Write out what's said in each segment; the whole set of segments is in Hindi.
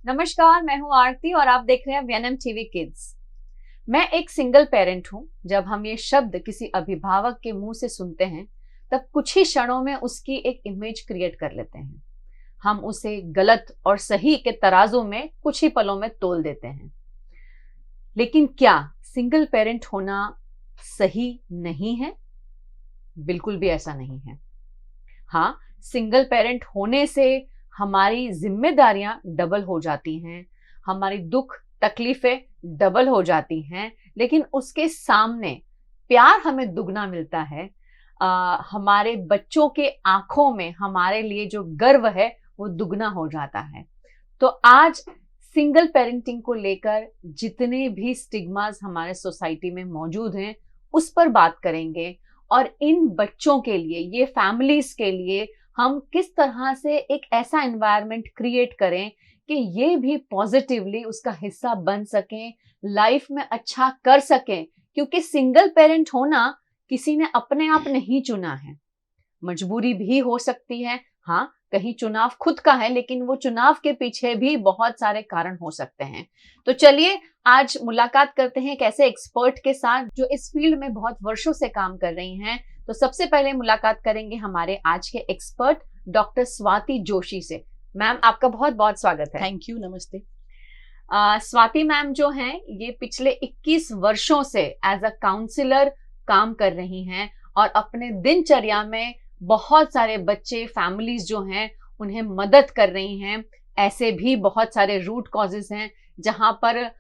नमस्कार, मैं हूं आरती और आप देख रहे हैं वीएनएम टीवी किड्स। मैं एक सिंगल पेरेंट हूं। जब हम ये शब्द किसी अभिभावक के मुंह से सुनते हैं तब कुछ ही क्षणों में उसकी एक इमेज क्रिएट कर लेते हैं। हम उसे गलत और सही के तराजू में कुछ ही पलों में तोल देते हैं। लेकिन क्या सिंगल पेरेंट होना सही नहीं है? बिल्कुल भी ऐसा नहीं है। हाँ, सिंगल पेरेंट होने से हमारी जिम्मेदारियां डबल हो जाती हैं, हमारी दुख तकलीफें डबल हो जाती हैं, लेकिन उसके सामने प्यार हमें दुगना मिलता है। हमारे बच्चों के आंखों में हमारे लिए जो गर्व है वो दुगना हो जाता है। तो आज सिंगल पेरेंटिंग को लेकर जितने भी स्टिग्मास हमारे सोसाइटी में मौजूद हैं उस पर बात करेंगे और इन बच्चों के लिए, ये फैमिलीज के लिए हम किस तरह से एक ऐसा एनवायरनमेंट क्रिएट करें कि ये भी पॉजिटिवली उसका हिस्सा बन सकें, लाइफ में अच्छा कर सकें। क्योंकि सिंगल पेरेंट होना किसी ने अपने आप नहीं चुना है, मजबूरी भी हो सकती है। हाँ, कहीं चुनाव खुद का है, लेकिन वो चुनाव के पीछे भी बहुत सारे कारण हो सकते हैं। तो चलिए आज मुलाकात करते हैं एक ऐसे एक्सपर्ट के साथ जो इस फील्ड में बहुत वर्षों से काम कर रही हैं। तो सबसे पहले मुलाकात करेंगे हमारे आज के एक्सपर्ट डॉक्टर स्वाति जोशी से। मैम, आपका बहुत बहुत स्वागत है। थैंक यू, नमस्ते। स्वाति मैम जो हैं ये पिछले 21 वर्षों से एज अ काउंसलर काम कर रही हैं और अपने दिनचर्या में बहुत सारे बच्चे, फैमिलीज जो हैं उन्हें मदद कर रही हैं। ऐसे भी बहुत सारे रूट कॉजेज हैं जहां पर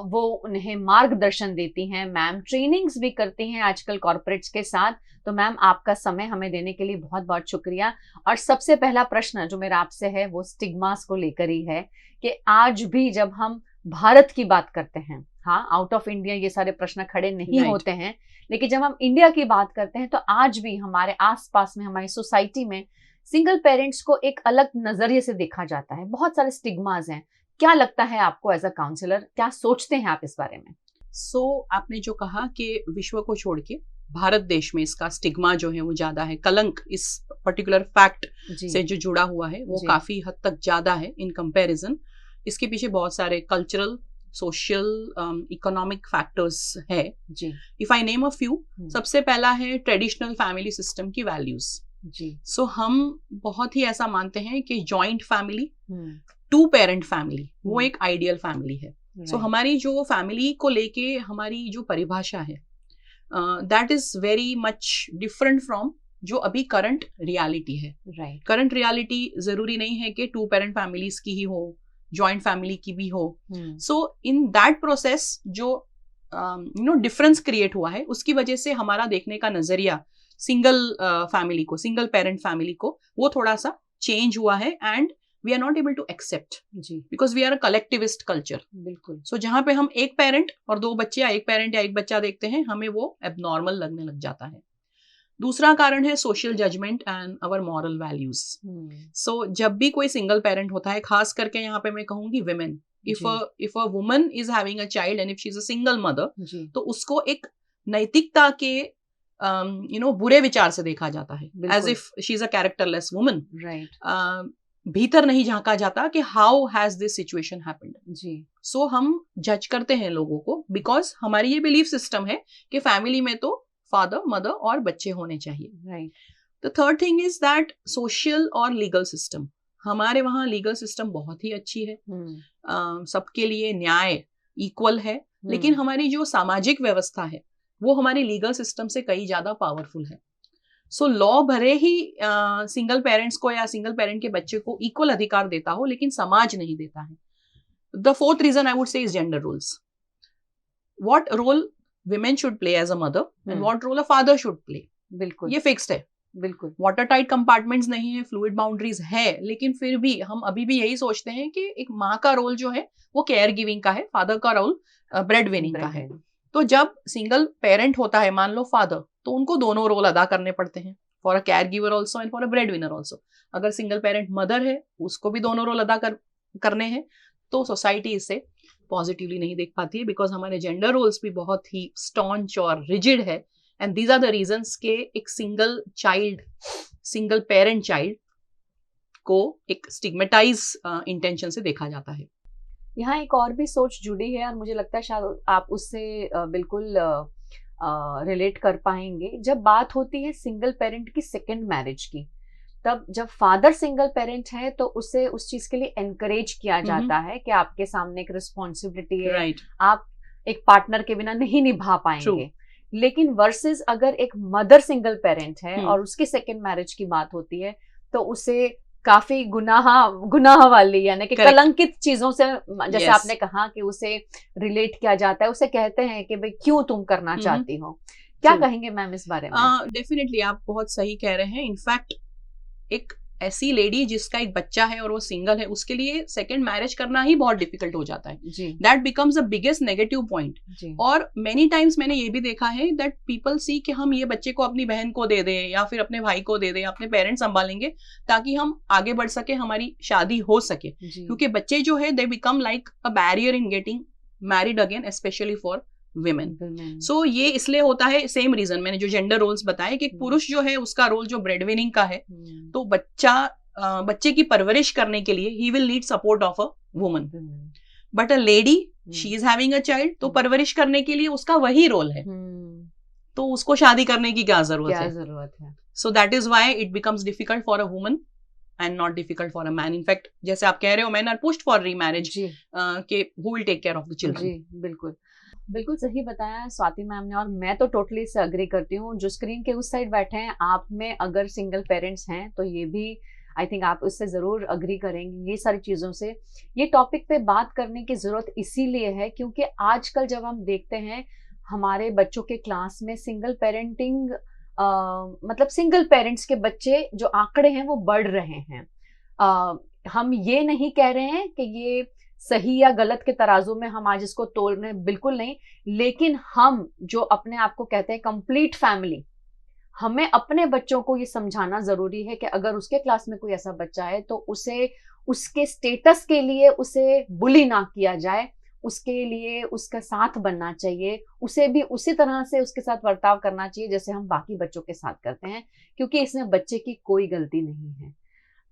वो उन्हें मार्गदर्शन देती हैं। मैम ट्रेनिंग्स भी करती हैं आजकल कॉर्पोरेट्स के साथ। तो मैम, आपका समय हमें देने के लिए बहुत बहुत शुक्रिया। और सबसे पहला प्रश्न जो मेरा आपसे है वो स्टिग्मास को लेकर ही है कि आज भी जब हम भारत की बात करते हैं, हाँ, आउट ऑफ इंडिया ये सारे प्रश्न खड़े नहीं होते हैं, लेकिन जब हम इंडिया की बात करते हैं तो आज भी हमारे आसपास में, हमारी सोसाइटी में सिंगल पेरेंट्स को एक अलग नजरिए से देखा जाता है। बहुत सारे स्टिग्मास हैं। क्या लगता है आपको एज अ काउंसलर, क्या सोचते हैं आप इस बारे में? आपने जो कहा कि विश्व को छोड़ के भारत देश में इसका स्टिग्मा जो है वो ज्यादा है, कलंक इस पर्टिकुलर फैक्ट से जो जुड़ा हुआ है वो काफी हद तक ज्यादा है इन कंपैरिजन। इसके पीछे बहुत सारे कल्चरल, सोशल, इकोनॉमिक फैक्टर्स है। If I name a few, सबसे पहला है ट्रेडिशनल फैमिली सिस्टम की वैल्यूज। हम बहुत ही ऐसा मानते हैं कि joint family, two parent family वो एक आइडियल फैमिली है। हमारी जो फैमिली को लेके हमारी जो परिभाषा है that is very much different from जो अभी करंट रियलिटी है। करंट रियलिटी जरूरी नहीं है कि टू पेरेंट फैमिलीज की ही हो, जॉइंट फैमिली की भी हो। इन दैट प्रोसेस जो डिफरेंस क्रिएट हुआ है उसकी वजह से हमारा देखने का नजरिया सिंगल फैमिली को, सिंगल पेरेंट फैमिली को, वो थोड़ा सा चेंज हुआ है and we are not able to accept because we are a collectivist culture. बिल्कुल। जहां पे हम एक पेरेंट और दो बच्चे या एक पेरेंट या एक बच्चा देखते हैं, हमें वो एबनॉर्मल लगने लग जाता है। दूसरा कारण है social judgement and our moral values. जब भी कोई सिंगल पेरेंट होता है, खास करके यहाँ पे मैं कहूंगी women, if a woman is having a child and if she is a single mother, तो उसको एक नैतिकता के बुरे विचार से देखा जाता है, as if she is a characterless woman. भीतर नहीं झांका जाता कि how has this situation happened. हम जज करते हैं लोगों को बिकॉज हमारी ये बिलीफ सिस्टम है कि फैमिली में तो फादर, मदर और बच्चे होने चाहिए। The third thing is that social और लीगल सिस्टम, हमारे वहाँ लीगल सिस्टम बहुत ही अच्छी है। सबके लिए न्याय इक्वल है, लेकिन हमारी जो सामाजिक व्यवस्था है वो हमारी लीगल सिस्टम से कई ज्यादा पावरफुल है। लॉ भले ही सिंगल पेरेंट्स को या सिंगल पेरेंट के बच्चे को इक्वल अधिकार देता हो, लेकिन समाज नहीं देता है। The fourth reason I would say is gender rules. What role women should play as a mother and what role a father should play, बिल्कुल, ये फिक्स्ड है। बिल्कुल। वाटर टाइट कंपार्टमेंट्स नहीं है, फ्लूइड बाउंड्रीज है, लेकिन फिर भी हम अभी भी यही सोचते हैं कि एक माँ का रोल जो है वो केयर गिविंग का है, फादर का रोल ब्रेड विनिंग का है। तो जब सिंगल पेरेंट होता है, मान लो फादर, तो उनको दोनों रोल अदा करने पड़ते हैं, for a care giver also and for a bread winner also. अगर सिंगल पेरेंट मदर है, उसको भी दोनों रोल अदा करने हैं। तो सोसाइटी इसे पॉजिटिवली नहीं देख पाती है बिकॉज हमारे जेंडर रोल्स भी बहुत ही स्टॉन्च और रिजिड है। And these are the reasons के एक सिंगल पेरेंट चाइल्ड को एक स्टिग्मेटाइज इंटेंशन से देखा जाता है। यहाँ एक और भी सोच जुड़ी है और मुझे लगता है शायद आप उससे बिल्कुल रिलेट कर पाएंगे। जब बात होती है सिंगल पेरेंट की सेकंड मैरिज की, तब जब फादर सिंगल पेरेंट है तो उसे उस चीज के लिए एनकरेज किया जाता है कि आपके सामने एक रिस्पॉन्सिबिलिटी है, right. आप एक पार्टनर के बिना नहीं निभा पाएंगे। लेकिन वर्सेस अगर एक मदर सिंगल पेरेंट है और उसकी सेकंड मैरिज की बात होती है तो उसे काफी गुनाह वाली यानी कि कलंकित चीजों से, जैसे आपने कहा कि उसे रिलेट किया जाता है, उसे कहते हैं कि भाई क्यों तुम करना चाहती हो। क्या कहेंगे मैम इस बारे में? डेफिनेटली आप बहुत सही कह रहे हैं। इनफैक्ट एक ऐसी लेडी जिसका एक बच्चा है और वो सिंगल है, उसके लिए सेकंड मैरिज करना ही बहुत डिफिकल्ट हो जाता है। That becomes the biggest negative point. और मेनी टाइम्स मैंने ये भी देखा है दैट पीपल सी कि हम ये बच्चे को अपनी बहन को दे दें या फिर अपने भाई को दे दें, अपने पेरेंट्स संभालेंगे ताकि हम आगे बढ़ सके, हमारी शादी हो सके। क्योंकि बच्चे जो है they become like a barrier in getting married again, specially for women. So ये इसलिए होता है, सेम रीजन मैंने जो जेंडर रोल्स बताए कि पुरुष जो है उसका रोल जो ब्रेड विनिंग का है, तो बच्चे की परवरिश करने के लिए he will need support of a woman. But a lady she is having a child, तो परवरिश करने के लिए उसका वही रोल है, तो उसको शादी करने की क्या जरूरत है। So that is why it becomes difficult for a woman and not difficult for a man. In fact, जैसे आप कह रहे हो, men are pushed for remarriage के who will take care of the children. जी बिल्कुल सही बताया स्वाति मैम ने, और मैं तो टोटली से अग्री करती हूँ। जो स्क्रीन के उस साइड बैठे हैं, आप में अगर सिंगल पेरेंट्स हैं तो ये भी आई थिंक आप उससे जरूर अग्री करेंगे। ये सारी चीजों से ये टॉपिक पे बात करने की जरूरत इसीलिए है क्योंकि आजकल जब हम देखते हैं हमारे बच्चों के क्लास में सिंगल पेरेंटिंग मतलब सिंगल पेरेंट्स के बच्चे जो आंकड़े हैं वो बढ़ रहे हैं। हम ये नहीं कह रहे हैं कि ये सही या गलत के तराजू में हम आज इसको तोल रहे हैं, बिल्कुल नहीं। लेकिन हम जो अपने आप को कहते हैं कंप्लीट फैमिली, हमें अपने बच्चों को ये समझाना जरूरी है कि अगर उसके क्लास में कोई ऐसा बच्चा है तो उसे उसके स्टेटस के लिए उसे बुली ना किया जाए, उसके लिए उसका साथ बनना चाहिए, उसे भी उसी तरह से उसके साथ बर्ताव करना चाहिए जैसे हम बाकी बच्चों के साथ करते हैं, क्योंकि इसमें बच्चे की कोई गलती नहीं है।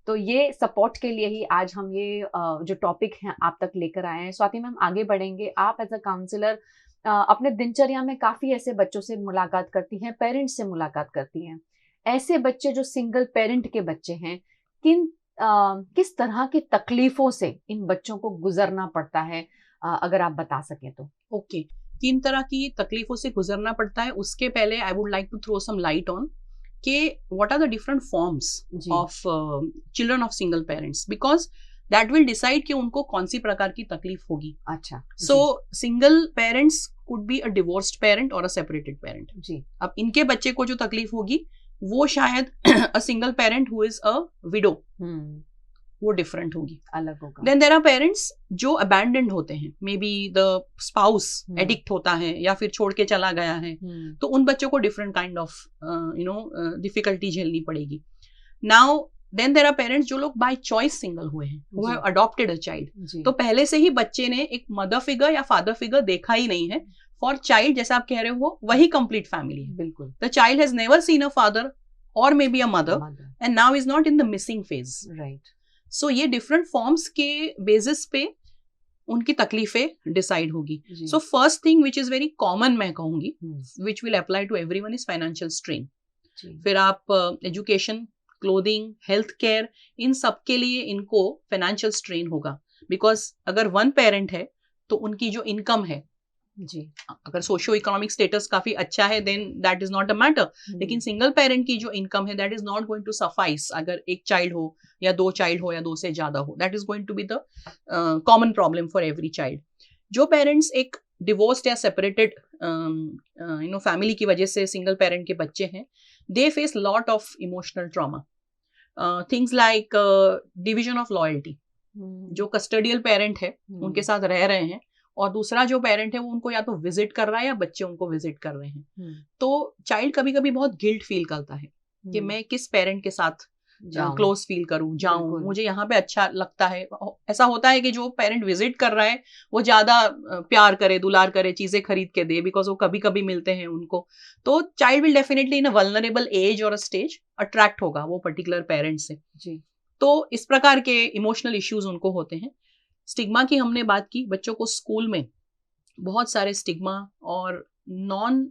तो ये सपोर्ट के लिए ही आज हम ये जो टॉपिक है आप तक लेकर आए हैं। स्वाति मैम, आगे बढ़ेंगे। आप एज अ काउंसलर अपने दिनचर्या में काफी ऐसे बच्चों से मुलाकात करती हैं, पेरेंट्स से मुलाकात करती हैं। ऐसे बच्चे जो सिंगल पेरेंट के बच्चे हैं, किस तरह की तकलीफों से इन बच्चों को गुजरना पड़ता है, अगर आप बता सकें तो। ओके, 3 तरह की तकलीफों से गुजरना पड़ता है। उसके पहले I would like to throw some light on कि what are the different forms of children of single parents, because that will decide कि उनको कौन सी प्रकार की तकलीफ होगी। अच्छा, so single parents could be a divorced parent और अ सेपरेटेड पेरेंट। जी, अब इनके बच्चे को जो तकलीफ होगी वो शायद a single parent who is a window, वो डिफरेंट होगी, अलग होगा। देन देयर आर पेरेंट्स जो अबैंडन्ड होते हैं, may be the spouse addict होता है या फिर छोड़ के चला गया है, तो उन बच्चों को डिफरेंट काइंड ऑफ डिफिकल्टी झेलनी पड़ेगी। Now then there are parents जो लोग बाय चॉइस सिंगल हुए हैं, who have adopted a child, तो पहले से ही बच्चे ने एक मदर फिगर या फादर फिगर देखा ही नहीं है। फॉर चाइल्ड, जैसे आप कह रहे हो, वही कंप्लीट फैमिली है। बिल्कुल, the child has never seen a father और may be a mother and now is not in the missing phase, right. So ये डिफरेंट फॉर्म्स के बेसिस पे उनकी तकलीफें डिसाइड होगी। So first thing which is very common मैं कहूंगी, which will apply to everyone, is financial strain. फिर आप एजुकेशन, क्लोथिंग, हेल्थ केयर, इन सब के लिए इनको फाइनेंशियल स्ट्रेन होगा। बिकॉज अगर वन पेरेंट है तो उनकी जो इनकम है, जी, अगर सोशियो इकोनॉमिक स्टेटस काफी अच्छा है then that is not a matter, लेकिन सिंगल पेरेंट की जो इनकम है that is not going to suffice. अगर एक चाइल्ड हो या 2 चाइल्ड हो या 2 से ज्यादा हो, that is going to be the common problem for every child. जो पेरेंट्स एक डिवोर्स्ड या सेपरेटेड फैमिली की वजह से सिंगल पेरेंट के बच्चे हैं, they face lot of emotional trauma, things like division of loyalty. जो कस्टडियल पेरेंट है उनके साथ रह रहे हैं और दूसरा जो पेरेंट है वो उनको या तो विजिट कर रहा है या बच्चे उनको विजिट कर रहे हैं, तो चाइल्ड कभी कभी बहुत गिल्ट फील करता है कि मैं किस पेरेंट के साथ क्लोज फील करूं, जाऊं, मुझे यहाँ पे अच्छा लगता है। ऐसा होता है कि जो पेरेंट विजिट कर रहा है वो ज्यादा प्यार करे, दुलार करे, चीजें खरीद के दे, बिकॉज वो कभी कभी मिलते हैं उनको। तो child will definitely in a vulnerable age और अ स्टेज अट्रैक्ट होगा वो पर्टिकुलर पेरेंट से। जी, तो इस प्रकार के इमोशनल इश्यूज उनको होते हैं। स्टिग्मा की हमने बात की, बच्चों को स्कूल में बहुत सारे स्टिग्मा और non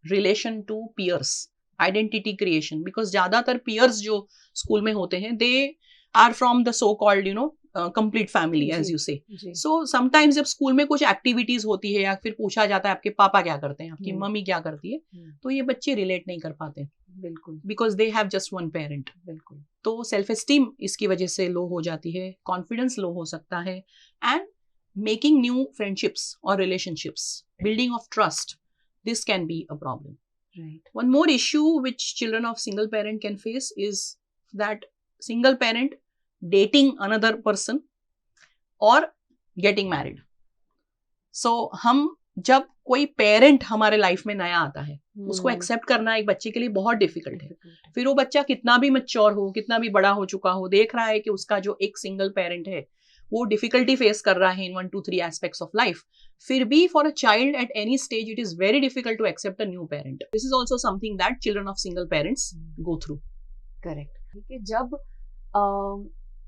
relation to peers, identity creation, because ज्यादातर पियर्स जो स्कूल में होते हैं they are from the so called complete family as you say. So sometimes जब स्कूल में कुछ एक्टिविटीज होती है या फिर पूछा जाता है आपके पापा क्या करते हैं, आपकी मम्मी क्या करती है, तो ये बच्चे रिलेट नहीं कर पाते, बिल्कुल, because they have just one parent. बिल्कुल. तो सेल्फ एस्टीम इसकी वजह से लो हो जाती है, कॉन्फिडेंस लो हो सकता है, एंड मेकिंग न्यू फ्रेंडशिप्स और relationships, building of trust, this can be a problem. Right. One more issue which children of single parent can face is that single parent dating another person or getting married. So हम जब कोई पेरेंट हमारे लाइफ में नया आता है, उसको एक्सेप्ट करना एक बच्चे के लिए बहुत डिफिकल्ट है. फिर वो बच्चा कितना भी मैच्योर हो, कितना भी बड़ा हो चुका हो, देख रहा है कि उसका जो एक सिंगल पेरेंट है वो डिफिकल्टी फेस कर रहा है इन 1 2 3 एस्पेक्ट्स ऑफ लाइफ. फिर भी for a child at any stage it is very difficult to accept a new parent. This is also something that children of single parents go through. Correct. जब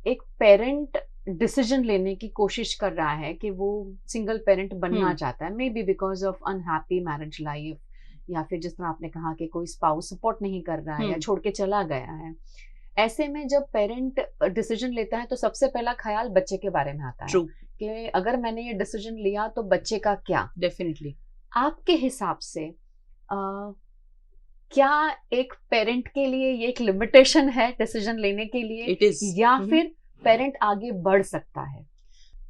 एक पेरेंट डिसीजन लेने की कोशिश कर रहा है कि वो सिंगल पेरेंट बनना चाहता है, may be because of unhappy marriage life, या फिर जिस तरह आपने कहा कि कोई स्पाउस सपोर्ट नहीं कर रहा है या छोड़ के चला गया है, ऐसे में जब पेरेंट डिसीजन लेता है तो सबसे पहला ख्याल बच्चे के बारे में आता है कि अगर मैंने ये डिसीजन लिया तो बच्चे का क्या. डेफिनेटली. आपके हिसाब से क्या एक पेरेंट के लिए ये एक लिमिटेशन है डिसीजन लेने के लिए? It is. या फिर पेरेंट आगे बढ़ सकता है?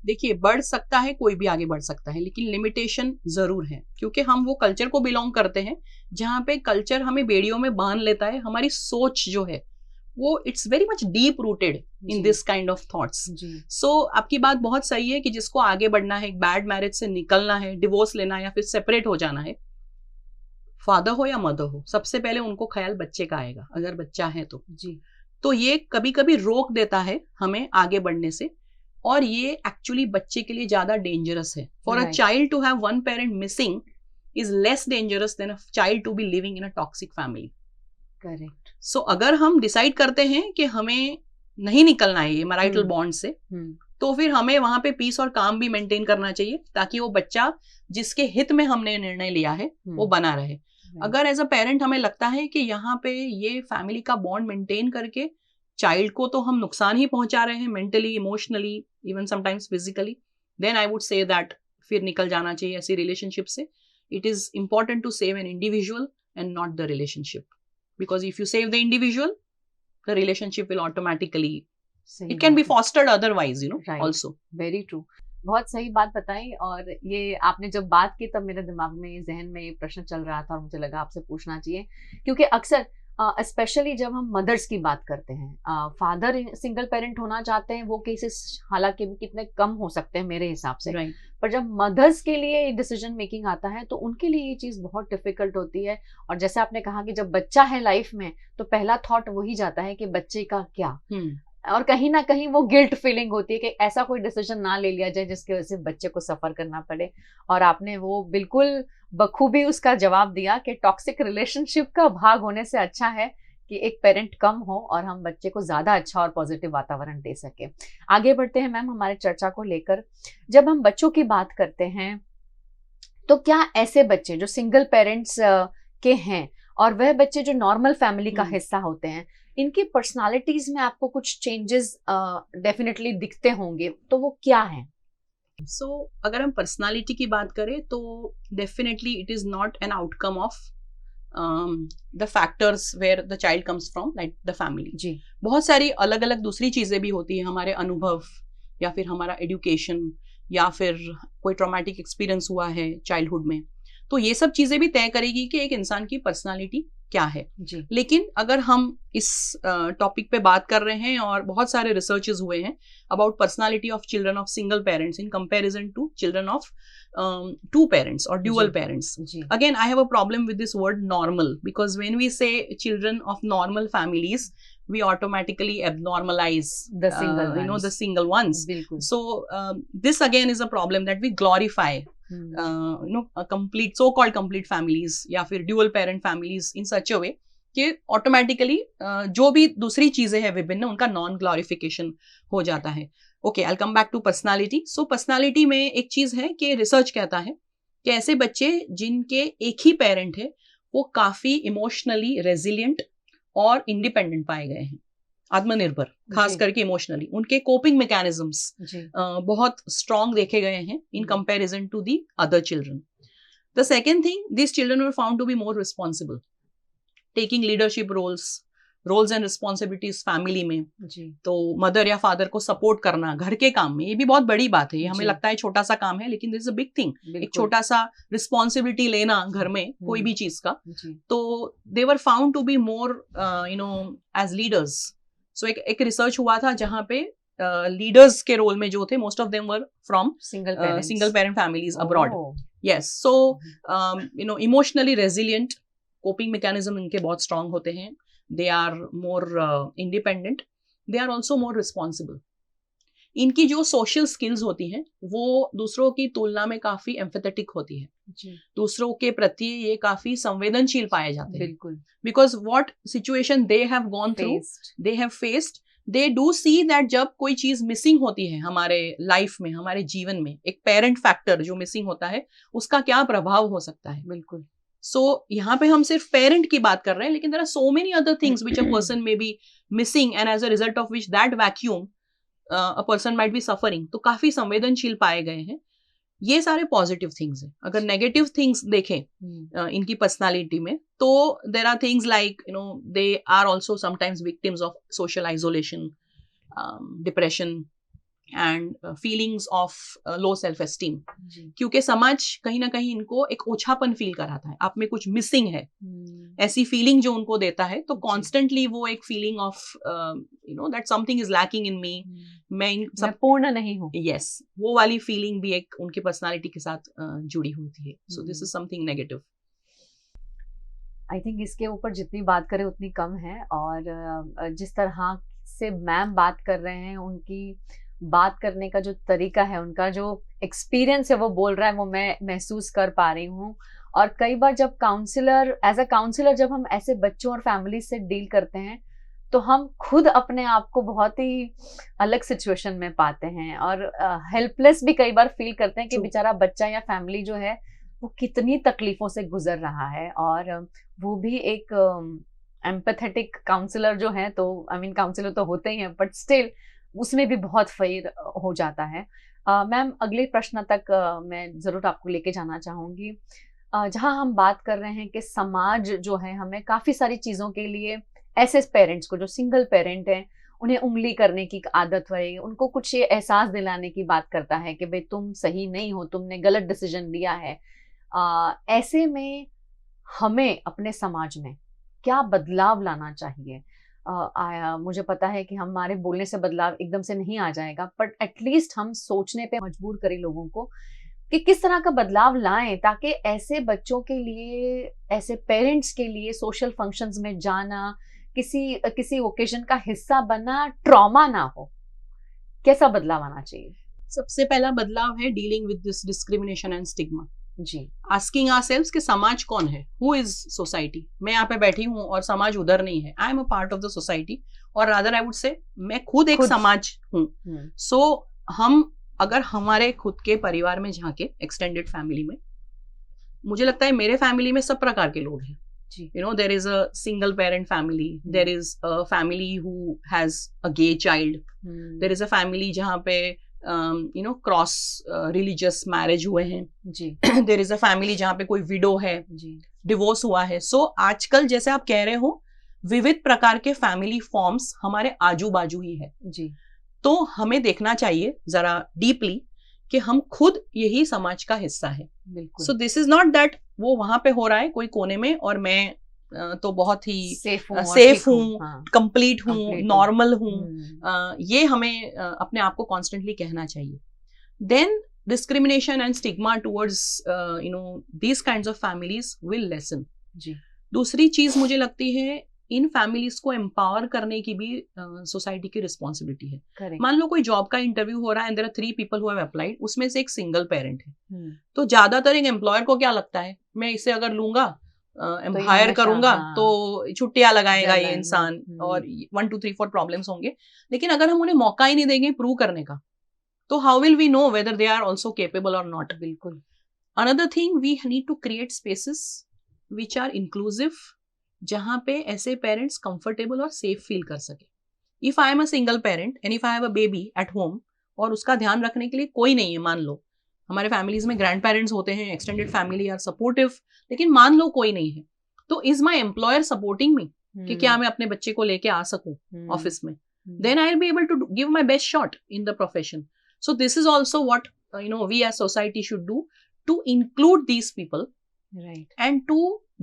देखिए, बढ़ सकता है, कोई भी आगे बढ़ सकता है, लेकिन लिमिटेशन जरूर है, क्योंकि हम वो कल्चर को बिलोंग करते हैं जहाँ पे कल्चर हमें बेड़ियों में बांध लेता है. हमारी सोच जो है वो it's very much deep rooted in this kind of thoughts. So आपकी बात बहुत सही है कि जिसको आगे बढ़ना है, एक बैड मैरिज से निकलना है, डिवोर्स लेना है या फिर सेपरेट हो जाना है, फादर हो या मदर हो, सबसे पहले उनको ख्याल बच्चे का आएगा, अगर बच्चा है तो. तो ये कभी कभी रोक देता है हमें आगे बढ़ने से, और ये एक्चुअली बच्चे के लिए ज्यादा डेंजरस है. For a child to have one parent missing is less dangerous than a child to be living in a toxic family. Correct. So अगर हम डिसाइड करते हैं कि हमें नहीं निकलना है ये मैरिटल बॉन्ड से, तो फिर हमें वहां पे पीस और काम भी मेंटेन करना चाहिए, ताकि वो बच्चा जिसके हित में हमने निर्णय लिया है वो बना रहे. अगर एज अ पेरेंट हमें लगता है कि यहाँ पे ये फैमिली का बॉन्ड मेंटेन करके चाइल्ड को तो हम नुकसान ही पहुंचा रहे हैं, mentally, emotionally, even sometimes physically, then I would say that फिर निकल जाना चाहिए ऐसी रिलेशनशिप से. It is important to save an individual and not the relationship, because if you save the individual, the relationship will automatically, it can be fostered otherwise, right. Also very true. बहुत सही बात बताई. और ये आपने जब बात की तब मेरे दिमाग में, जहन में ये प्रश्न चल रहा था और मुझे लगा आपसे पूछना चाहिए, क्योंकि अक्सर स्पेशली जब हम मदर्स की बात करते हैं, फादर सिंगल पेरेंट होना चाहते हैं, वो केसेस हालांकि भी कितने कम हो सकते हैं मेरे हिसाब से, right. पर जब मदर्स के लिए डिसीजन मेकिंग आता है तो उनके लिए ये चीज बहुत डिफिकल्ट होती है. और जैसे आपने कहा कि जब बच्चा है लाइफ में तो पहला थॉट वही जाता है कि बच्चे का क्या, और कहीं ना कहीं वो गिल्ट फीलिंग होती है कि ऐसा कोई डिसीजन ना ले लिया जाए जिसकी वजह से बच्चे को सफर करना पड़े. और आपने वो बिल्कुल बखूबी उसका जवाब दिया कि टॉक्सिक रिलेशनशिप का भाग होने से अच्छा है कि एक पेरेंट कम हो और हम बच्चे को ज्यादा अच्छा और पॉजिटिव वातावरण दे सके. आगे बढ़ते हैं मैम हमारे चर्चा को लेकर. जब हम बच्चों की बात करते हैं तो क्या ऐसे बच्चे जो सिंगल पेरेंट्स के हैं और वह बच्चे जो नॉर्मल फैमिली का हिस्सा होते हैं, इनकी पर्सनालिटीज में आपको कुछ चेंजेस डेफिनेटली दिखते होंगे, तो वो क्या है? सो अगर हम पर्सनालिटी की बात करें तो definitely it is not an outcome of the factors where the child comes from, like the family. जी. बहुत सारी अलग अलग दूसरी चीजें भी होती है, हमारे अनुभव या फिर हमारा एजुकेशन या फिर कोई ट्रॉमेटिक एक्सपीरियंस हुआ है चाइल्डहुड में, तो ये सब चीजें भी तय करेगी कि एक इंसान की पर्सनालिटी क्या है. जी. लेकिन अगर हम इस टॉपिक पे बात कर रहे हैं और बहुत सारे रिसर्चेस हुए हैं about personality of children of single parents in comparison to children of two parents और dual parents. Again I have a problem with this word normal, because when we say children of normal families we automatically abnormalize the single the single ones. So this again is a problem that we glorify a complete so-called complete families या फिर dual parent families in such a way कि automatically जो भी दूसरी चीजें हैं विभिन्न, उनका नॉन ग्लोरिफिकेशन हो जाता है. Okay, I come back to personality. So personality में एक चीज है कि रिसर्च कहता है कि ऐसे बच्चे जिनके एक ही पेरेंट है वो काफी इमोशनली रेजिलियंट और इंडिपेंडेंट पाए गए हैं, आत्मनिर्भर, खास करके इमोशनली. उनके कोपिंग मैकेनिज्म्स बहुत स्ट्रांग देखे गए हैं in comparison to the other children. The second thing, this children were found to be more responsible, taking leadership roles and responsibilities family में. तो मदर या फादर को सपोर्ट करना घर के काम में, ये भी बहुत बड़ी बात है. ये हमें लगता है छोटा सा काम है, लेकिन this is a big thing. एक छोटा सा रिस्पॉन्सिबिलिटी लेना घर में कोई भी चीज का. तो they were found to be more as leaders. So एक रिसर्च हुआ था जहाँ पे लीडर्स के रोल में जो थे, most of them were from single parent families abroad. Yes, so emotionally resilient, coping mechanism इनके बहुत स्ट्रांग होते हैं. They are more independent. They are also more responsible. इनकी जो सोशल स्किल्स होती हैं वो दूसरों की तुलना में काफी एम्पैथेटिक होती है. दूसरों के प्रति ये काफी संवेदनशील पाए जाते हैं. बिल्कुल. Because what situation they have gone through, they have faced, they do see that जब कोई चीज मिसिंग होती है हमारे लाइफ में, हमारे जीवन में, एक पेरेंट फैक्टर जो मिसिंग होता है उसका क्या प्रभाव हो सकता है. बिल्कुल. सो यहाँ पे हम सिर्फ पेरेंट की बात कर रहे हैं, लेकिन there are so many other things which a person may be missing and as a result of which that vacuum a person might be suffering. तो काफी संवेदनशील पाए गए हैं. ये सारे पॉजिटिव थिंग्स हैं. अगर नेगेटिव थिंग्स देखें इनकी पर्सनालिटी में, तो there are things like they are also sometimes victims of social isolation, depression and feelings of low self esteem. क्योंकि समाज कहीं ना कहीं इनको एक ओछापन फील कराता है, आप में कुछ मिसिंग है, ऐसी फीलिंग जो उनको देता है. तो कॉन्स्टेंटली वो एक feeling of that something is lacking in me, मैं पूर्ण नहीं हूँ. यस, वो वाली फीलिंग भी एक उनकी पर्सनालिटी के साथ जुड़ी हुई है. So this is something negative. I think इसके ऊपर जितनी बात करें उतनी कम है. और जिस तरह से मैम बात कर रहे हैं, उनकी बात करने का जो तरीका है, उनका जो एक्सपीरियंस है वो बोल रहा है, वो मैं महसूस कर पा रही हूँ. और कई बार जब एज अ काउंसलर जब हम ऐसे बच्चों और फैमिली से डील करते हैं तो हम खुद अपने आप को बहुत ही अलग सिचुएशन में पाते हैं और हेल्पलेस भी कई बार फील करते हैं कि बेचारा बच्चा या फैमिली जो है वो कितनी तकलीफों से गुजर रहा है. और वो भी एक एम्पैथेटिक काउंसलर जो है, तो आई मीन काउंसलर तो होते ही हैं, बट स्टिल उसमें भी बहुत फेर हो जाता है. मैम, अगले प्रश्न तक मैं जरूर आपको लेके जाना चाहूंगी, जहां हम बात कर रहे हैं कि समाज जो है हमें काफी सारी चीजों के लिए, ऐसे पेरेंट्स को जो सिंगल पेरेंट हैं, उन्हें उंगली करने की आदत है, उनको कुछ ये एहसास दिलाने की बात करता है कि भाई तुम सही नहीं हो, तुमने गलत डिसीजन लिया है. ऐसे में हमें अपने समाज में क्या बदलाव लाना चाहिए? मुझे पता है कि हमारे बोलने से बदलाव एकदम से नहीं आ जाएगा, बट एटलीस्ट हम सोचने पे मजबूर करें लोगों को कि किस तरह का बदलाव लाएं ताकि ऐसे बच्चों के लिए, ऐसे पेरेंट्स के लिए सोशल फंक्शंस में जाना, किसी ओकेजन का हिस्सा बनना ट्रॉमा ना हो. कैसा बदलाव आना चाहिए? सबसे पहला बदलाव है dealing with this discrimination and stigma. जी, आस्किंग आवरसेल्व्स कि समाज कौन है, हु इज सोसाइटी. मैं यहाँ पे बैठी हूँ और समाज उधर नहीं है. I am a part of the society, और रादर आई वुड से मैं खुद एक समाज हूँ. सो हम अगर हमारे खुद के परिवार में झांके, एक्सटेंडेड फैमिली में, मुझे लगता है मेरे फैमिली में सब प्रकार के लोग हैं. There is a single parent family, there is a family who has a gay child, there is a family जहाँ पे क्रॉस रिलीजियस मैरिज हुए हैं जी. देयर इज अ फैमिली जहाँ पे कोई विडो है जी, डिवोर्स हुआ है. सो आजकल जैसे आप कह रहे हो, विविध प्रकार के फैमिली फॉर्म्स हमारे आजू बाजू ही है जी. तो हमें देखना चाहिए जरा डीपली कि हम खुद यही समाज का हिस्सा है. So this is not that वो वहां पे हो रहा है कोई कोने में और मैं तो बहुत ही सेफ हूँ, कंप्लीट हूँ, नॉर्मल हूँ. ये हमें अपने आप को कॉन्स्टेंटली कहना चाहिए. Then discrimination and stigma towards these kinds of families will lessen. दूसरी चीज मुझे लगती है, इन फैमिलीज को एम्पावर करने की भी सोसाइटी की रिस्पॉन्सिबिलिटी है. मान लो कोई जॉब का इंटरव्यू हो रहा है and there are 3 people who have applied, उसमें से एक सिंगल पेरेंट है. तो ज्यादातर एक एम्प्लॉयर को क्या लगता है, मैं इसे अगर लूंगा, हायर करूंगा, तो छुट्टियां लगाएगा ये इंसान और 1 2 3 4 प्रॉब्लम्स होंगे. लेकिन अगर हम उन्हें मौका ही नहीं देंगे प्रूव करने का तो how will we know whether they are also capable or not? बिल्कुल. Another thing, we need to create spaces which are inclusive, जहाँ पे ऐसे पेरेंट्स कंफर्टेबल और सेफ फील कर सके. If I am a single parent and if I have a baby at home और उसका ध्यान रखने के लिए कोई नहीं है, मान लो हमारे फैमिलीज में ग्रैंड पेरेंट्स होते हैं, एक्सटेंडेड फैमिली आर सपोर्टिव, लेकिन मान लो कोई नहीं है, तो is my employer supporting me कि क्या मैं अपने बच्चे को लेके आ सकूं ऑफिस में, then I'll be able to give my best shot in the profession. So this is also what we as society should do to include these people, right, and to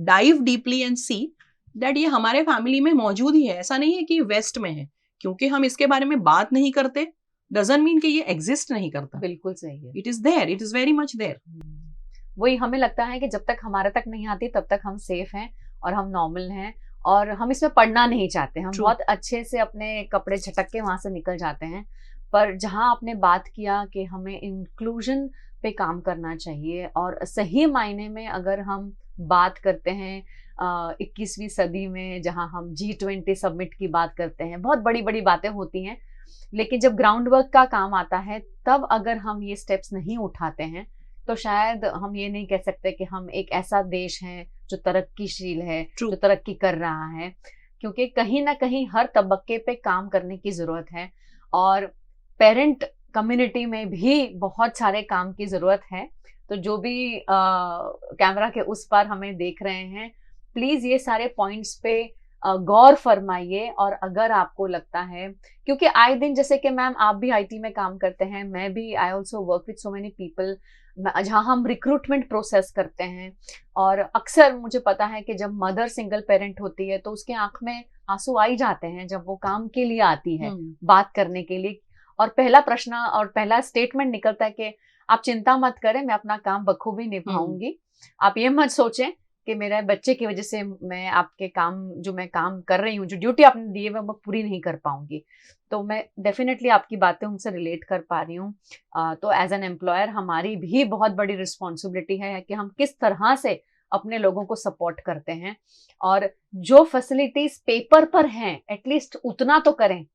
dive deeply and see that ये हमारे फैमिली में मौजूद ही है. ऐसा नहीं है कि वेस्ट में है, क्योंकि हम इसके बारे में बात नहीं करते doesn't mean कि ये एग्जिस्ट नहीं करता. बिल्कुल सही है. It is there, it is very much there. वही हमें लगता है कि जब तक हमारे तक नहीं आती तब तक हम सेफ हैं और हम नॉर्मल हैं और हम इसमें पढ़ना नहीं चाहते. हम बहुत अच्छे से अपने कपड़े झटक के वहां से निकल जाते हैं. पर जहां आपने बात किया कि हमें इंक्लूजन पे काम करना चाहिए, और सही मायने में अगर हम बात करते हैं 21वीं सदी में, जहां हम G20 समिट की बात करते हैं, बहुत बड़ी बड़ी बातें होती हैं, लेकिन जब ग्राउंड वर्क का काम आता है तब अगर हम ये स्टेप्स नहीं उठाते हैं तो शायद हम ये नहीं कह सकते कि हम एक ऐसा देश है जो तरक्कीशील है, जो तरक्की कर रहा है, क्योंकि कहीं ना कहीं हर तबक्के पे काम करने की जरूरत है. और पेरेंट कम्युनिटी में भी बहुत सारे काम की जरूरत है. तो जो भी कैमरा के उस पार हमें देख रहे हैं, प्लीज ये सारे पॉइंट्स पे गौर फरमाइए. और अगर आपको लगता है, क्योंकि आए दिन, जैसे कि मैम आप भी IT में काम करते हैं, मैं भी, I also work with so many people, जहाँ हम रिक्रूटमेंट प्रोसेस करते हैं, और अक्सर मुझे पता है कि जब मदर सिंगल पेरेंट होती है तो उसके आंख में आंसू आ ही जाते हैं जब वो काम के लिए आती है बात करने के लिए, और पहला प्रश्न और पहला स्टेटमेंट निकलता है कि आप चिंता मत करें, मैं अपना काम बखूबी निभाऊंगी. आप ये मत सोचें कि मेरे बच्चे की वजह से मैं आपके काम, जो मैं काम कर रही हूँ, जो ड्यूटी आपने दी है, मैं पूरी नहीं कर पाऊंगी. तो मैं डेफिनेटली आपकी बातें उनसे रिलेट कर पा रही हूँ. तो एज एन एम्प्लॉयर हमारी भी बहुत बड़ी रिस्पॉन्सिबिलिटी है कि हम किस तरह से अपने लोगों को सपोर्ट करते हैं, और जो फैसिलिटीज पेपर पर हैं एटलीस्ट उतना तो करें,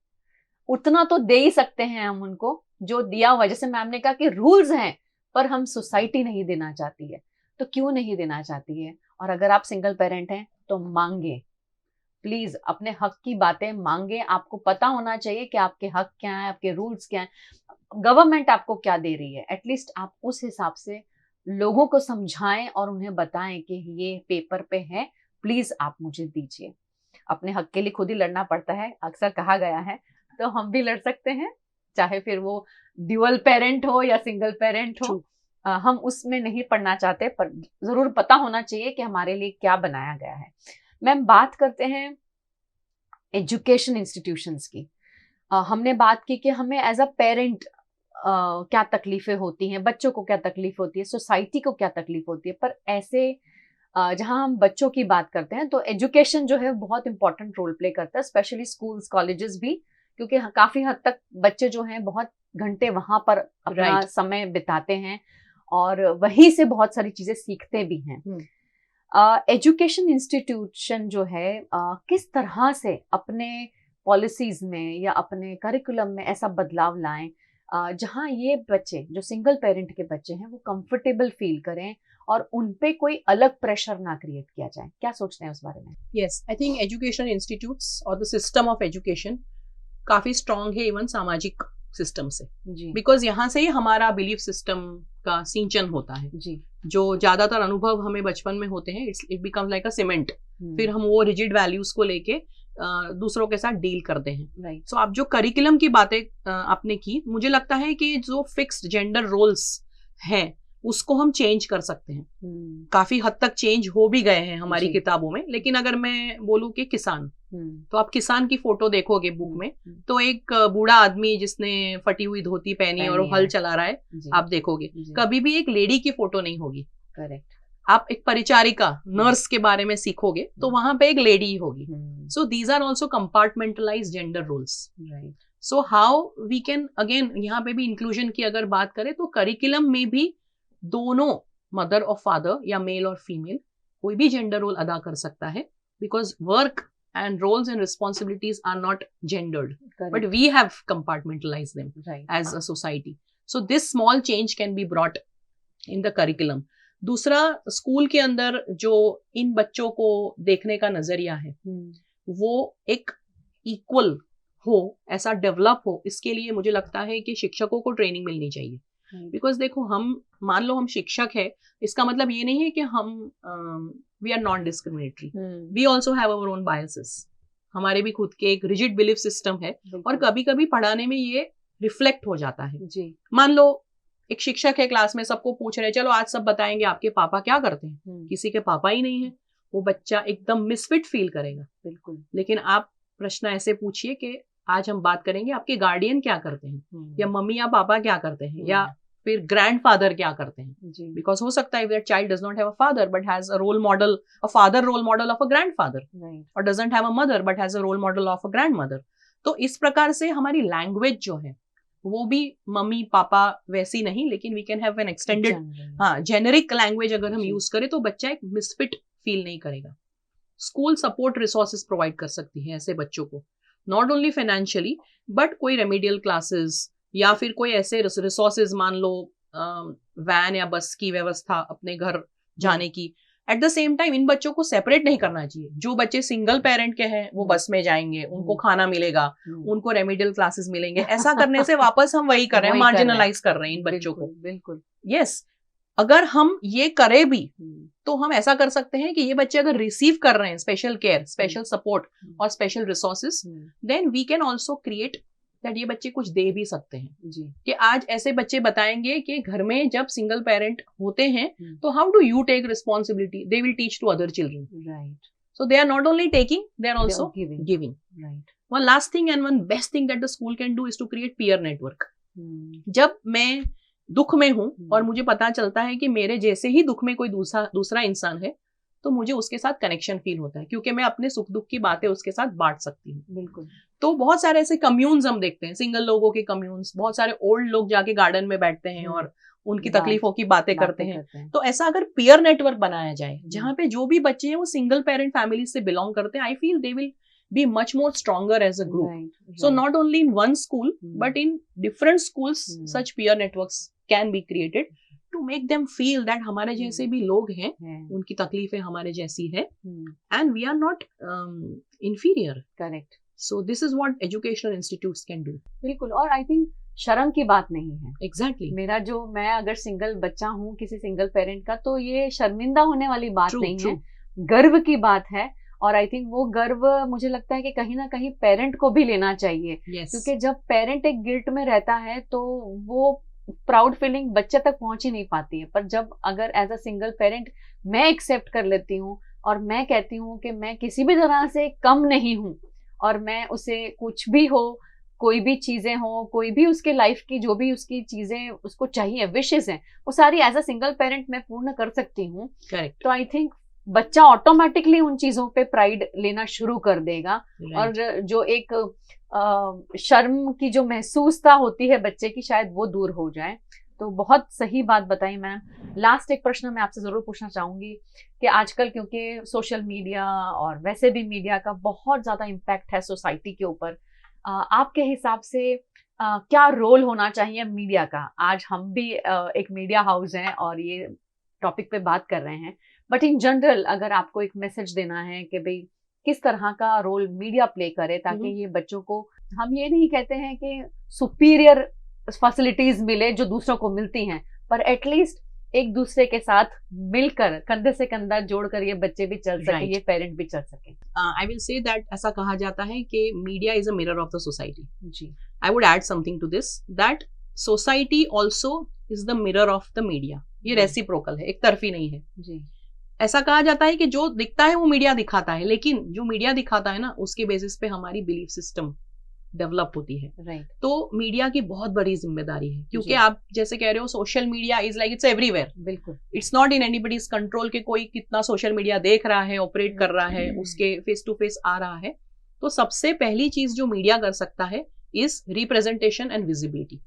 उतना तो दे ही सकते हैं हम उनको जो दिया हुआ. जैसे मैम ने कहा कि रूल्स हैं, पर हम सोसाइटी नहीं देना चाहती है, तो क्यों नहीं देना चाहती है? और अगर आप सिंगल पेरेंट हैं तो मांगे, प्लीज अपने हक की बातें मांगे. आपको पता होना चाहिए कि आपके हक क्या है, आपके रूल्स क्या है, गवर्नमेंट आपको क्या दे रही है. एटलीस्ट आप उस हिसाब से लोगों को समझाएं और उन्हें बताएं कि ये पेपर पे है, प्लीज आप मुझे दीजिए. अपने हक के लिए खुद ही लड़ना पड़ता है, अक्सर कहा गया है, तो हम भी लड़ सकते हैं, चाहे फिर वो ड्यूअल पेरेंट हो या सिंगल पेरेंट हो. हम उसमें नहीं पढ़ना चाहते, पर जरूर पता होना चाहिए कि हमारे लिए क्या बनाया गया है. मैम, बात करते हैं एजुकेशन इंस्टीट्यूशंस की. हमने बात की कि हमें एज अ पेरेंट क्या तकलीफें होती हैं, बच्चों को क्या तकलीफ होती है, सोसाइटी को क्या तकलीफ होती है. पर ऐसे जहां हम बच्चों की बात करते हैं तो एजुकेशन जो है बहुत इंपॉर्टेंट रोल प्ले करता है, स्पेशली स्कूल्स, कॉलेजेस भी, क्योंकि काफी हद तक बच्चे जो हैं बहुत घंटे वहां पर अपना समय बिताते हैं और वहीं से बहुत सारी चीजें सीखते भी हैं. एजुकेशन इंस्टीट्यूशन जो है किस तरह से अपने पॉलिसीज में या अपने करिकुलम में ऐसा बदलाव लाएं जहां ये बच्चे जो सिंगल पेरेंट के बच्चे हैं वो कंफर्टेबल फील करें और उन पे कोई अलग प्रेशर ना क्रिएट किया जाए. क्या सोचते हैं उस बारे में? Yes, I think education institutes और द सिस्टम ऑफ एजुकेशन काफी स्ट्रांग है, इवन सामाजिक सिस्टम से, बिकॉज यहाँ से ही हमारा बिलीफ सिस्टम का सिंचन होता है जी. जो ज्यादातर अनुभव हमें बचपन में होते हैं, it becomes like a cement. फिर हम वो रिजिड वैल्यूज को लेके दूसरों के साथ डील करते हैं. सो आप जो करिकुलम की बातें आपने की, मुझे लगता है कि जो फिक्स्ड जेंडर रोल्स हैं उसको हम चेंज कर सकते हैं. काफी हद तक चेंज हो भी गए हैं हमारी किताबों में. लेकिन अगर मैं बोलूं कि किसान, तो आप किसान की फोटो देखोगे बुक में, तो एक बूढ़ा आदमी जिसने फटी हुई धोती पहनी और हल चला रहा है, आप देखोगे. कभी भी एक लेडी की फोटो नहीं होगी. करेक्ट. आप एक परिचारिका, नर्स के बारे में सीखोगे तो वहां पे एक लेडी ही होगी. So these are also compartmentalised gender roles. So how we can, again यहाँ पे भी इंक्लूजन की अगर बात करें तो करिकुलम में भी दोनों, मदर और फादर या मेल और फीमेल, कोई भी जेंडर रोल अदा कर सकता है, because work and roles and responsibilities are not gendered. Correct. But we have compartmentalized them as a society. So this small change can be brought in the curriculum. दूसरा, स्कूल के अंदर जो इन बच्चों को देखने का नजरिया है वो एक इक्वल हो, ऐसा डेवलप हो, इसके लिए मुझे लगता है कि शिक्षकों को ट्रेनिंग मिलनी चाहिए. बिकॉज देखो, हम मान लो हम शिक्षक है, इसका मतलब ये नहीं है कि हम we are non discriminatory. We also have our own biases. हमारे भी खुद के एक रिजिड बिलीफ सिस्टम है और कभी कभी पढ़ाने में ये रिफ्लेक्ट हो जाता है जी. मान लो एक शिक्षक है, क्लास में सबको पूछ रहे हैं, चलो आज सब बताएंगे आपके पापा क्या करते हैं. किसी के पापा ही नहीं है, वो बच्चा एकदम मिसफिट फील करेगा. बिल्कुल. लेकिन आप प्रश्न ऐसे पूछिए कि आज हम बात करेंगे आपके गार्डियन क्या करते हैं, या मम्मी या पापा क्या करते हैं, या फिर ग्रैंडफादर क्या करते हैं. बिकॉज हो सकता है that child does not have a father but has a role model, a father role model of a grandfather, और doesn't have a mother but has a role model of a grandmother. तो इस प्रकार से हमारी लैंग्वेज जो है वो भी मम्मी पापा वैसी नहीं, लेकिन we can have an extended generic language अगर हम यूज करें तो बच्चा एक मिसफिट फील नहीं करेगा. स्कूल सपोर्ट रिसोर्सेज प्रोवाइड कर सकती है ऐसे बच्चों को, नॉट ओनली फाइनेंशियली बट कोई रेमेडियल क्लासेस या फिर कोई ऐसे रिसोर्सेज, मान लो वैन या बस की व्यवस्था अपने घर जाने की. At the same time in बच्चों को सेपरेट नहीं करना चाहिए. जो बच्चे सिंगल पेरेंट के हैं वो बस में जाएंगे, उनको खाना मिलेगा, उनको रेमेडियल क्लासेस मिलेंगे. ऐसा करने से वापस हम वही कर रहे हैं, मार्जिनलाइज कर रहे हैं इन बच्चों को. बिल्कुल. यस, अगर हम ये करें भी तो हम ऐसा कर सकते हैं कि ये बच्चे अगर रिसीव कर रहे हैं स्पेशल केयर, स्पेशल सपोर्ट और special resources, then we can also create that ये बच्चे कुछ दे भी सकते हैं जी. कि आज ऐसे बच्चे बताएंगे कि घर में जब सिंगल पेरेंट होते हैं तो how do you take responsibility, they will teach to other children. Right. So they are not only taking, they are also giving. Right. One last thing and one best thing that the school can do is to create peer network. जब मैं दुख में हूं और मुझे पता चलता है कि मेरे जैसे ही दुख में कोई दूसरा इंसान है, तो मुझे उसके साथ कनेक्शन फील होता है, क्योंकि मैं अपने सुख दुख की बातें उसके साथ बांट सकती हूँ. बिल्कुल. तो बहुत सारे ऐसे कम्यून्स हम देखते हैं, सिंगल लोगों के कम्यून्स. बहुत सारे ओल्ड लोग जाके गार्डन में बैठते हैं और उनकी तकलीफों की बातें करते हैं. तो ऐसा अगर पीयर नेटवर्क बनाया जाए जहाँ पे जो भी बच्चे हैं वो सिंगल पेरेंट फैमिली से बिलोंग करते हैं, I feel they will be much more stronger as a group. Right. So not only in one school but in different schools such peer networks can be created to make them feel that हमारे जैसे भी लोग हैं, उनकी तकलीफें हमारे जैसी है, and we are not inferior. Correct. So this is what educational institutes can do. बिल्कुल. और I think शर्म की बात नहीं है. Exactly. मैं अगर सिंगल बच्चा हूँ किसी सिंगल पेरेंट का, तो ये शर्मिंदा होने वाली बात नहीं है, गर्व की बात है. और आई थिंक वो गर्व मुझे लगता है कि कहीं ना कहीं पेरेंट को भी लेना चाहिए. क्योंकि जब पेरेंट एक गिल्ट में रहता है तो वो प्राउड फीलिंग बच्चे तक पहुंच ही नहीं पाती है. पर जब अगर एज अ सिंगल पेरेंट मैं एक्सेप्ट कर लेती हूँ और मैं कहती हूँ कि मैं किसी भी तरह से कम नहीं हूँ, और मैं उसे कुछ भी हो, कोई भी चीजें हो, कोई भी उसके लाइफ की जो भी उसकी चीजें उसको चाहिए, विशेस हैं, वो सारी एज अ सिंगल पेरेंट मैं पूर्ण कर सकती हूँ. तो आई थिंक बच्चा ऑटोमेटिकली उन चीजों पे प्राइड लेना शुरू कर देगा. और जो एक शर्म की जो महसूसता होती है बच्चे की, शायद वो दूर हो जाए. तो बहुत सही बात बताई मैम. लास्ट एक प्रश्न मैं आपसे जरूर पूछना चाहूंगी कि आजकल क्योंकि सोशल मीडिया और वैसे भी मीडिया का बहुत ज्यादा इम्पैक्ट है सोसाइटी के ऊपर, आपके हिसाब से क्या रोल होना चाहिए मीडिया का? आज हम भी एक मीडिया हाउस हैं और ये टॉपिक पे बात कर रहे हैं, बट इन जनरल अगर आपको एक मैसेज देना है कि भाई किस तरह का रोल मीडिया प्ले करे ताकि ये बच्चों को, हम ये नहीं कहते हैं कि सुपीरियर फैसिलिटीज मिले जो दूसरों को मिलती हैं, पर एटलीस्ट एक दूसरे के साथ मिलकर कंधे से कंधा जोड़कर ये बच्चे भी चल सके, ये पेरेंट भी चल सके. आई विल से दैट ऐसा कहा जाता है कि media is a mirror of the society. जी. I would add something to this, that society also is the mirror of the media. ये रेसिप्रोकल है, एक तरफी नहीं है. जी. ऐसा कहा जाता है कि जो दिखता है वो मीडिया दिखाता है, लेकिन जो मीडिया दिखाता है ना, उसके बेसिस पे हमारी बिलीफ सिस्टम डेवलप होती है. राइट. तो मीडिया की बहुत बड़ी जिम्मेदारी है, क्योंकि आप जैसे कह रहे हो social media is like it's everywhere. बिल्कुल. It's not in anybody's control के कोई कितना सोशल मीडिया देख रहा है, ऑपरेट कर रहा है, उसके फेस टू फेस आ रहा है. तो सबसे पहली चीज जो मीडिया कर सकता है इज रिप्रेजेंटेशन एंड विजिबिलिटी.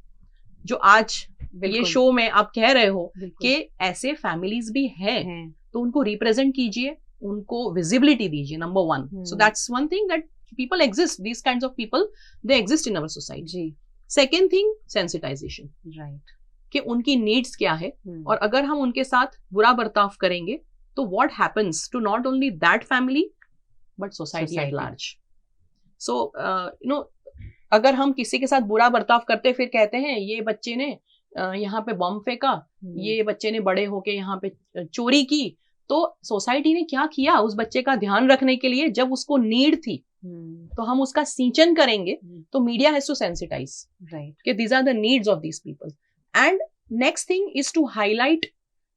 जो आज ये शो में आप कह रहे हो कि ऐसे फैमिलीज भी हैं, तो उनको रिप्रेजेंट कीजिए, उनको विजिबिलिटी दीजिए, number one. So that's one thing that people exist, these kinds of people they exist in our society. जी. सेकेंड थिंग सेंसिटाइजेशन, राइट, कि उनकी नीड्स क्या है, और अगर हम उनके साथ बुरा बर्ताव करेंगे तो what happens to not only that family but society at large. So अगर हम किसी के साथ बुरा बर्ताव करते फिर कहते हैं ये बच्चे ने यहाँ पे बम फेंका, ये बच्चे ने बड़े होके यहाँ पे चोरी की, तो सोसाइटी ने क्या किया उस बच्चे का ध्यान रखने के लिए जब उसको नीड थी, तो हम उसका सिंचन करेंगे. तो media has to sensitise, right, कि these are the needs of these people. And next thing is to highlight,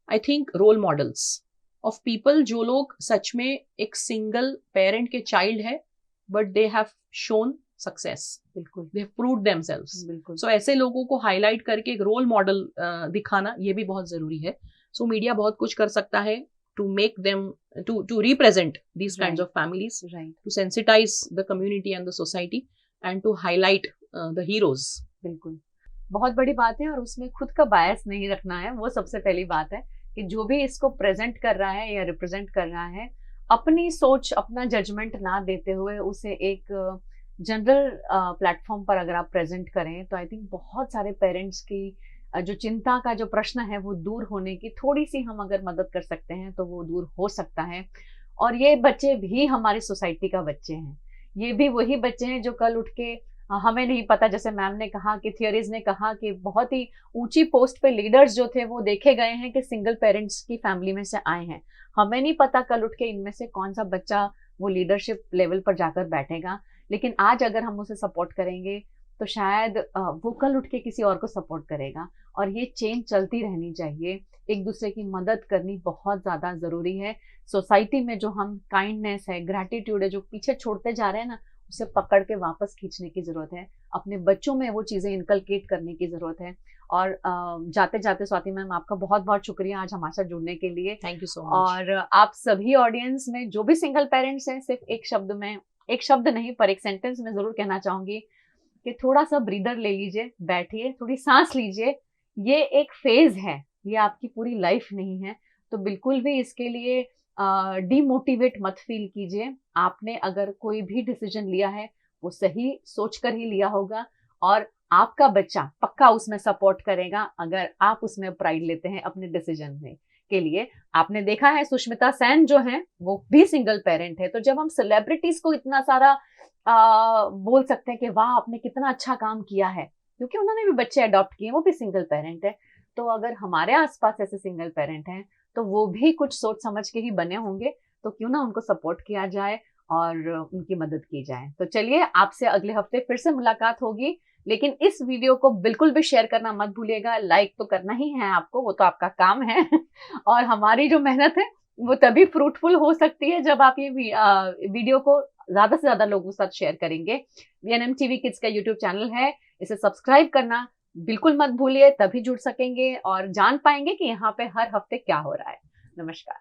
I think, role models of people जो लोग सच में एक सिंगल पेरेंट के चाइल्ड है but they have shown success, बिल्कुल, दे हैव प्रूव्ड देमसेल्व्स. बिल्कुल. सो ऐसे लोगों को हाईलाइट करके एक रोल मॉडल दिखाना ये भी बहुत जरूरी है. सो मीडिया बहुत कुछ कर सकता है to make them to represent these kinds of families, right, to sensitize the community and the society and to highlight the heroes. बिल्कुल, बहुत बड़ी बात है. और उसमें खुद का बायस नहीं रखना है, वो सबसे पहली बात है कि जो भी इसको प्रेजेंट कर रहा है या रिप्रेजेंट कर रहा है, अपनी सोच, अपना जजमेंट ना देते हुए उसे एक जनरल प्लेटफॉर्म पर अगर आप प्रेजेंट करें तो आई थिंक बहुत सारे पेरेंट्स की जो चिंता का जो प्रश्न है वो दूर होने की थोड़ी सी हम अगर मदद कर सकते हैं तो वो दूर हो सकता है. और ये बच्चे भी हमारी सोसाइटी का बच्चे हैं, ये भी वही बच्चे हैं जो कल उठ के, हमें नहीं पता, जैसे मैम ने कहा कि थियरीज ने कहा कि बहुत ही ऊंची पोस्ट पे लीडर्स जो थे वो देखे गए हैं कि सिंगल पेरेंट्स की फैमिली में से आए हैं. हमें नहीं पता कल उठ के इनमें से कौन सा बच्चा वो लीडरशिप लेवल पर जाकर बैठेगा, लेकिन आज अगर हम उसे सपोर्ट करेंगे तो शायद वो कल उठ के किसी और को सपोर्ट करेगा. और ये चेंज चलती रहनी चाहिए, एक दूसरे की मदद करनी बहुत ज़्यादा ज़रूरी है. सोसाइटी में जो हम काइंडनेस है, ग्रैटिट्यूड है, जो पीछे छोड़ते जा रहे हैं ना, उसे पकड़ के वापस खींचने की ज़रूरत है. अपने बच्चों में वो चीज़ें इनकलकेट करने की ज़रूरत है. और जाते जाते स्वाति मैम, आपका बहुत बहुत शुक्रिया आज हमारे साथ जुड़ने के लिए. Thank you so much. और आप सभी ऑडियंस में जो भी सिंगल पेरेंट्स हैं, सिर्फ एक शब्द नहीं पर एक सेंटेंस में ज़रूर कहना चाहूँगी कि थोड़ा सा ब्रीदर ले लीजिए, बैठिए, थोड़ी सांस लीजिए. ये एक फेज है, ये आपकी पूरी लाइफ नहीं है. तो बिल्कुल भी इसके लिए डीमोटिवेट मत फील कीजिए. आपने अगर कोई भी डिसीजन लिया है वो सही सोचकर ही लिया होगा, और आपका बच्चा पक्का उसमें सपोर्ट करेगा अगर आप उसमें प्राइड लेते हैं अपने डिसीजन में के लिए. आपने देखा है सुष्मिता सेन जो है वो भी सिंगल पेरेंट है. तो जब हम सेलिब्रिटीज को इतना सारा बोल सकते हैं कि वाह आपने कितना अच्छा काम किया है, क्योंकि उन्होंने भी बच्चे अडॉप्ट किए, वो भी सिंगल पेरेंट है. तो अगर हमारे आसपास ऐसे सिंगल पेरेंट हैं तो वो भी कुछ सोच समझ के ही बने होंगे, तो क्यों ना उनको सपोर्ट किया जाए और उनकी मदद की जाए. तो चलिए, आपसे अगले हफ्ते फिर से मुलाकात होगी, लेकिन इस वीडियो को बिल्कुल भी शेयर करना मत भूलिएगा. लाइक तो करना ही है आपको, वो तो आपका काम है. और हमारी जो मेहनत है वो तभी फ्रूटफुल हो सकती है जब आप ये वीडियो को ज्यादा से ज्यादा लोगों के साथ शेयर करेंगे. VNM TV किड्स का YouTube चैनल है, इसे सब्सक्राइब करना बिल्कुल मत भूलिए, तभी जुड़ सकेंगे और जान पाएंगे कि यहाँ पे हर हफ्ते क्या हो रहा है. नमस्कार.